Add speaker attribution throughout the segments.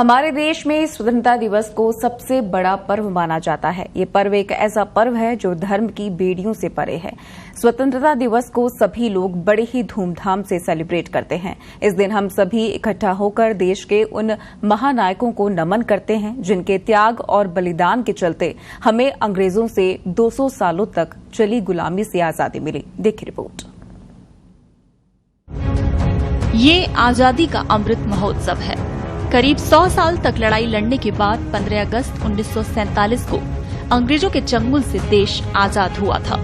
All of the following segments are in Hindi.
Speaker 1: हमारे देश में स्वतंत्रता दिवस को सबसे बड़ा पर्व माना जाता है। ये पर्व एक ऐसा पर्व है जो धर्म की बेड़ियों से परे है। स्वतंत्रता दिवस को सभी लोग बड़े ही धूमधाम से सेलिब्रेट करते हैं। इस दिन हम सभी इकट्ठा होकर देश के उन महानायकों को नमन करते हैं जिनके त्याग और बलिदान के चलते हमें अंग्रेजों से 200 सालों तक चली गुलामी से आजादी मिली। देखिए रिपोर्ट।
Speaker 2: ये आजादी का अमृत महोत्सव है। करीब 100 साल तक लड़ाई लड़ने के बाद 15 अगस्त 1947 को अंग्रेजों के चंगुल से देश आजाद हुआ था।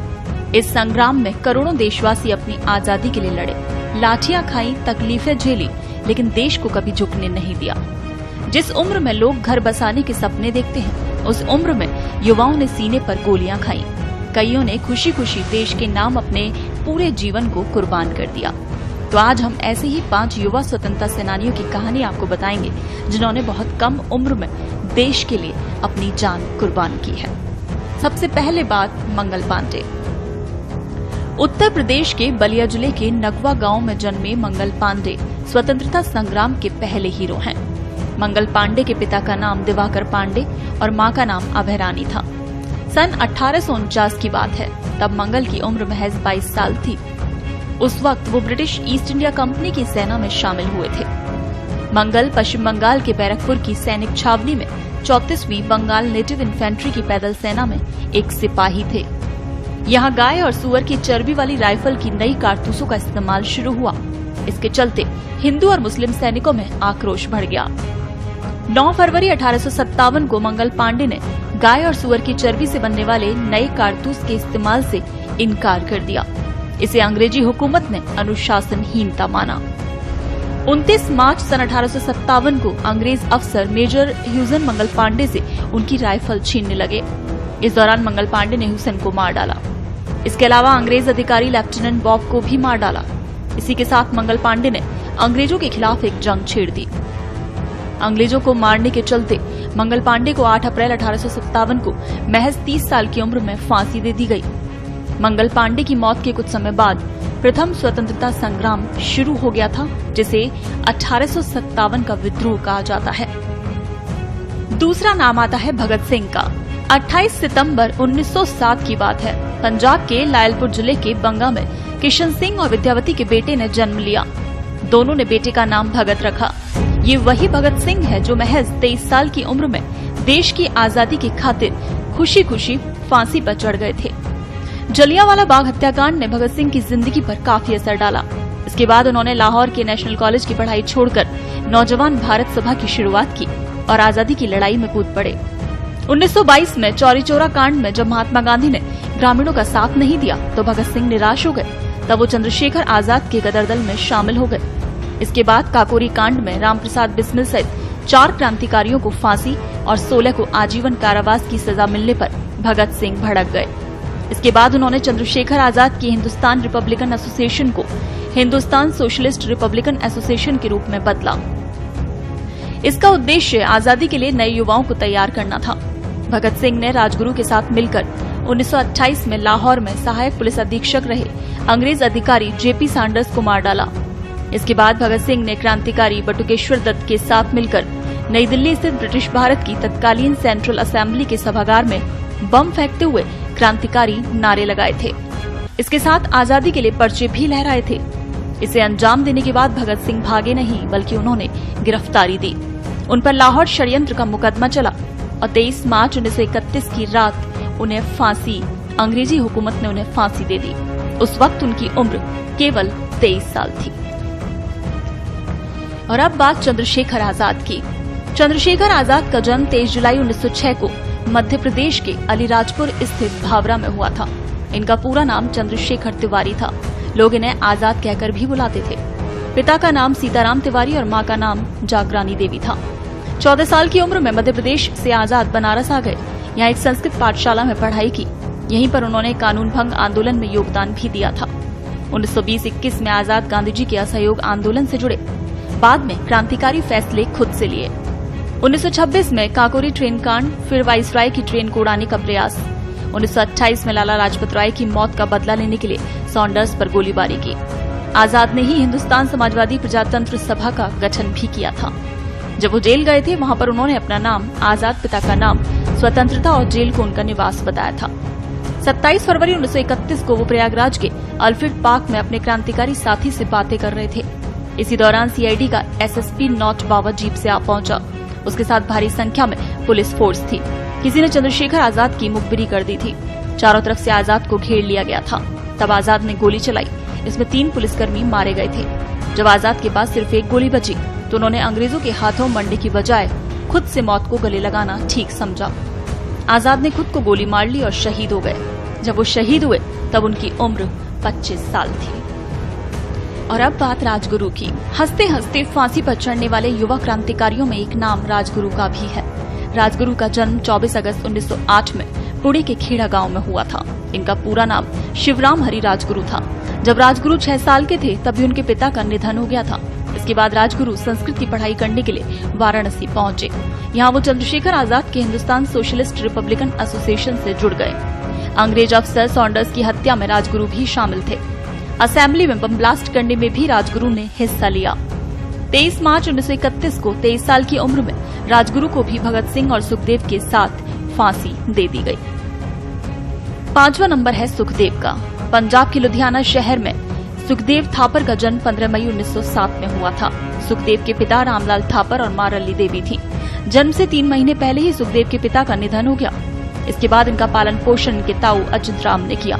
Speaker 2: इस संग्राम में करोड़ों देशवासी अपनी आजादी के लिए लड़े, लाठियां खाई, तकलीफें झेली, लेकिन देश को कभी झुकने नहीं दिया। जिस उम्र में लोग घर बसाने के सपने देखते हैं, उस उम्र में युवाओं ने सीने पर गोलियां खाई। कईयों ने खुशी खुशी देश के नाम अपने पूरे जीवन को कुर्बान कर दिया। तो आज हम ऐसे ही 5 युवा स्वतंत्रता सेनानियों की कहानी आपको बताएंगे जिन्होंने बहुत कम उम्र में देश के लिए अपनी जान कुर्बान की है। सबसे पहले बात मंगल पांडे। उत्तर प्रदेश के बलिया जिले के नगवा गांव में जन्मे मंगल पांडे स्वतंत्रता संग्राम के पहले हीरो हैं। मंगल पांडे के पिता का नाम दिवाकर पांडे और मां का नाम अभयरानी था। सन 1849 की बात है। तब मंगल की उम्र महज 22 साल थी। उस वक्त वो ब्रिटिश ईस्ट इंडिया कंपनी की सेना में शामिल हुए थे। मंगल पश्चिम बंगाल के बैरकपुर की सैनिक छावनी में 34वीं बंगाल नेटिव इन्फेंट्री की पैदल सेना में एक सिपाही थे। यहाँ गाय और सुअर की चर्बी वाली राइफल की नई कारतूसों का इस्तेमाल शुरू हुआ। इसके चलते हिंदू और मुस्लिम सैनिकों में आक्रोश बढ़ गया। 9 फरवरी 1857 को मंगल पांडे ने गाय और सुअर की चर्बी से बनने वाले नए कारतूस के इस्तेमाल से इनकार कर दिया। इसे अंग्रेजी हुकूमत ने अनुशासनहीनता माना। 29 मार्च सन 1857 को अंग्रेज अफसर मेजर ह्यूसन मंगल पांडे से उनकी राइफल छीनने लगे। इस दौरान मंगल पांडे ने ह्यूसन को मार डाला। इसके अलावा अंग्रेज अधिकारी लेफ्टिनेंट बॉब को भी मार डाला। इसी के साथ मंगल पांडे ने अंग्रेजों के खिलाफ एक जंग छेड़ दी। अंग्रेजों को मारने के चलते मंगल पांडे को 8 अप्रैल 1857 को महज 30 साल की उम्र में फांसी दे दी गई। मंगल पांडे की मौत के कुछ समय बाद प्रथम स्वतंत्रता संग्राम शुरू हो गया था, जिसे 1857 का विद्रोह कहा जाता है। दूसरा नाम आता है भगत सिंह का। 28 सितंबर 1907 की बात है। पंजाब के लायलपुर जिले के बंगा में किशन सिंह और विद्यावती के बेटे ने जन्म लिया। दोनों ने बेटे का नाम भगत रखा। ये वही भगत सिंह है जो महज 23 साल की उम्र में देश की आजादी की खातिर खुशी खुशी फांसी पर चढ़ गए थे। जलियांवाला बाग हत्याकांड ने भगत सिंह की जिंदगी पर काफी असर डाला। इसके बाद उन्होंने लाहौर के नेशनल कॉलेज की पढ़ाई छोड़कर नौजवान भारत सभा की शुरुआत की और आजादी की लड़ाई में कूद पड़े। 1922 में चौरी चौरा कांड में जब महात्मा गांधी ने ग्रामीणों का साथ नहीं दिया तो भगत सिंह निराश हो गए। तब वो चंद्रशेखर आजाद के गदर दल में शामिल हो गए। इसके बाद काकोरी कांड में रामप्रसाद बिस्मिल सहित 4 क्रांतिकारियों को फांसी और 16 को आजीवन कारावास की सजा मिलने पर भगत सिंह भड़क गए। इसके बाद उन्होंने चंद्रशेखर आजाद की हिंदुस्तान रिपब्लिकन एसोसिएशन को हिंदुस्तान सोशलिस्ट रिपब्लिकन एसोसिएशन के रूप में बदला। इसका उद्देश्य आजादी के लिए नए युवाओं को तैयार करना था। भगत सिंह ने राजगुरु के साथ मिलकर 1928 में लाहौर में सहायक पुलिस अधीक्षक रहे अंग्रेज अधिकारी जेपी सैंडर्स को मार डाला। इसके बाद भगत सिंह ने क्रांतिकारी बटुकेश्वर दत्त के साथ मिलकर नई दिल्ली स्थित ब्रिटिश भारत की तत्कालीन सेंट्रल असेंबली के सभागार में बम फेंकते हुए क्रांतिकारी नारे लगाए थे। इसके साथ आजादी के लिए पर्चे भी लहराए थे। इसे अंजाम देने के बाद भगत सिंह भागे नहीं बल्कि उन्होंने गिरफ्तारी दी। उन पर लाहौर षड्यंत्र का मुकदमा चला और 23 मार्च 1931 की रात उन्हें फांसी अंग्रेजी हुकूमत ने उन्हें फांसी दे दी। उस वक्त उनकी उम्र केवल 23 साल थी। और अब बात चंद्रशेखर आजाद की। चंद्रशेखर आजाद का जन्म 23 जुलाई 1906 को मध्य प्रदेश के अलीराजपुर स्थित भावरा में हुआ था। इनका पूरा नाम चंद्रशेखर तिवारी था। लोग इन्हें आजाद कहकर भी बुलाते थे। पिता का नाम सीताराम तिवारी और मां का नाम जागरानी देवी था। 14 साल की उम्र में मध्य प्रदेश से आजाद बनारस आ गए। यहाँ एक संस्कृत पाठशाला में पढ़ाई की। यहीं पर उन्होंने कानून भंग आंदोलन में योगदान भी दिया था। 1920-21 में आजाद गांधी जी के असहयोग आंदोलन से जुड़े। बाद में क्रांतिकारी फैसले खुद से लिए। 1926 में काकोरी ट्रेन कांड, फिर वाइसराय की ट्रेन को उड़ाने का प्रयास। 1928 में लाला लाजपत राय की मौत का बदला लेने के लिए सॉन्डर्स पर गोलीबारी की। आजाद ने ही हिंदुस्तान समाजवादी प्रजातंत्र सभा का गठन भी किया था। जब वो जेल गए थे वहां पर उन्होंने अपना नाम, आजाद पिता का नाम, स्वतंत्रता और जेल को उनका निवास बताया था। 27 फरवरी 1931 को वो प्रयागराज के अल्फ्रेड पार्क में अपने क्रांतिकारी साथी से बातें कर रहे थे। इसी दौरान सीआईडी का एसएसपी नॉट बाबा जीप से आ पहुंचा। उसके साथ भारी संख्या में पुलिस फोर्स थी। किसी ने चंद्रशेखर आजाद की मुखबिरी कर दी थी। चारों तरफ से आजाद को घेर लिया गया था। तब आजाद ने गोली चलाई। इसमें 3 पुलिसकर्मी मारे गए थे। जब आजाद के पास सिर्फ एक गोली बची तो उन्होंने अंग्रेजों के हाथों मरने की बजाय खुद से मौत को गले लगाना ठीक समझा। आजाद ने खुद को गोली मार ली और शहीद हो गए। जब वो शहीद हुए तब उनकी उम्र 25 साल थी। और अब बात राजगुरु की। हंसते हंसते फांसी पर चढ़ने वाले युवा क्रांतिकारियों में एक नाम राजगुरु का भी है। राजगुरु का जन्म 24 अगस्त 1908 में पुणे के खेड़ा गांव में हुआ था। इनका पूरा नाम शिवराम हरि राजगुरु था। जब राजगुरु 6 साल के थे तभी उनके पिता का निधन हो गया था। इसके बाद राजगुरु संस्कृत की पढ़ाई करने के लिए वाराणसी पहुंचे। यहाँ वो चंद्रशेखर आजाद के हिंदुस्तान सोशलिस्ट रिपब्लिकन एसोसिएशन से जुड़ गए। अंग्रेज अफसर सॉन्डर्स की हत्या में राजगुरु भी शामिल थे। असेंबली में बम ब्लास्ट करने में भी राजगुरु ने हिस्सा लिया। 23 मार्च 1931 को 23 साल की उम्र में राजगुरु को भी भगत सिंह और सुखदेव के साथ फांसी दे दी गई। 5वां नंबर है सुखदेव का। पंजाब के लुधियाना शहर में सुखदेव थापर का जन्म 15 मई 1907 में हुआ था। सुखदेव के पिता रामलाल थापर और माँ रल्ली देवी थी। जन्म से 3 महीने पहले ही सुखदेव के पिता का निधन हो गया। इसके बाद इनका पालन पोषण इनके ताऊ अच्युत राम ने किया।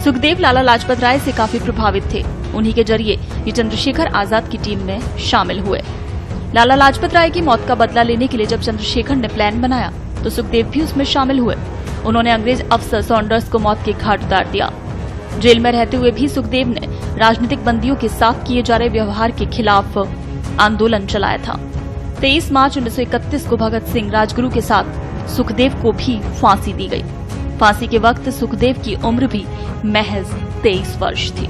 Speaker 2: सुखदेव लाला लाजपत राय से काफी प्रभावित थे। उन्हीं के जरिए ये चंद्रशेखर आजाद की टीम में शामिल हुए। लाला लाजपत राय की मौत का बदला लेने के लिए जब चंद्रशेखर ने प्लान बनाया तो सुखदेव भी उसमें शामिल हुए। उन्होंने अंग्रेज अफसर सॉन्डर्स को मौत के घाट उतार दिया। जेल में रहते हुए भी सुखदेव ने राजनीतिक बंदियों के साथ किए जा रहे व्यवहार के खिलाफ आंदोलन चलाया था। 23 मार्च 1931 को भगत सिंह, राजगुरु के साथ सुखदेव को भी फांसी दी गई। फांसी के वक्त सुखदेव की उम्र भी महज 23 वर्ष थी।